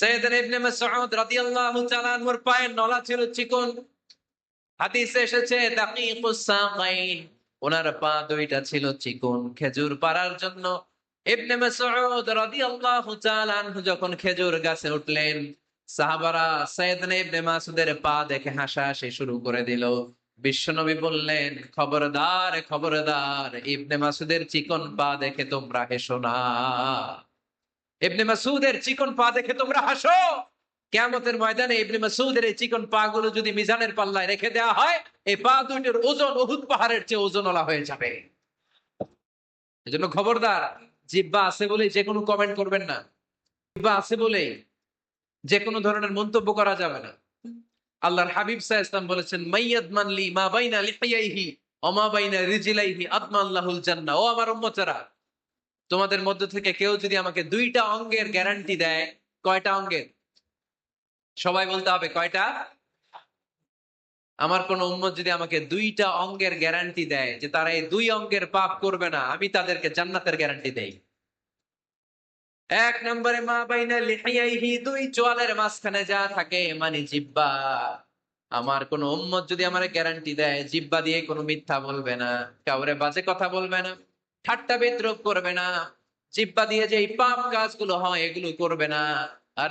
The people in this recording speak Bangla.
সাইয়েদনা ইবনে মাসউদ রাদিয়াল্লাহু তাআলা আনহুর পায়ের নলা ছিল চিকন। হাদিসে এসেছে দাকিকুস সাকাইন, ওনার পা দুইটা ছিল চিকন। খেজুর পাড়ার জন্য ইবনে মাসউদ রাদিয়াল্লাহু তাআলা আনহু যখন খেজুর গাছে উঠলেন, সাহাবারা সাইয়েদনা ইবনে মাসউদের পা দেখে হাসাহাসি শুরু করে দিল। বিশ্বনবী বললেন, খবরদার খবরদার, ইবনে মাসউদের চিকন পা দেখে তোমরা হেসো না। ইবনে মাসউদের চিকন পা দেখে তোমরা হাসো। কিয়ামতের ময়দানে ইবনে মাসউদের এই চিকন পা গুলো যদি মিজানের পাল্লায় রেখে দেওয়া হয়, এই পা দুইটার ওজন উহুদ পাহাড়ের চেয়ে ওজনওয়ালা হয়ে যাবে। এজন্য খবরদার, জিহ্বা আছে বলে যে কোনো কমেন্ট করবেন না। জিহ্বা আছে বলে যে কোনো ধরনের মন্তব্য করা যাবে না। আল্লাহর হাবিব সাল্লাল্লাহু আলাইহি ওয়াসাল্লাম বলেছেন, মাইয়াদমান লি মা বাইনা লিহিয়াইহি ওয়া মা বাইনা রিজলাইহি আদমাল্লাহুল জান্নাহ। ও আমার উম্মতেরা, তোমাদের মধ্য থেকে কেউ যদি আমাকে দুইটা অঙ্গের গ্যারান্টি দেয়, কয়টা অঙ্গের? সবাই বলতে হবে কয়টা? আমার কোন উম্মত যদি আমাকে দুইটা অঙ্গের গ্যারান্টি দেয় যে তারা এই দুই অঙ্গের পাপ করবে না, আমি তাদেরকে জান্নাতের গ্যারান্টি দেই। এক নম্বরে মা বাইনা লিহিয়াইহি, দুই চোয়ালের মাঝখানে যা থাকে মানে জিহ্বা। আমার কোন উম্মত যদি আমার গ্যারান্টি দেয় জিহ্বা দিয়ে কোনো মিথ্যা বলবে না, কাউরে বাজে কথা বলবে না, ঠাট্টা বিদ্রূপ করবে না, জিহ্বা দিয়ে যে এই পাপ কাজগুলো হয় এগুলো করবে না। আর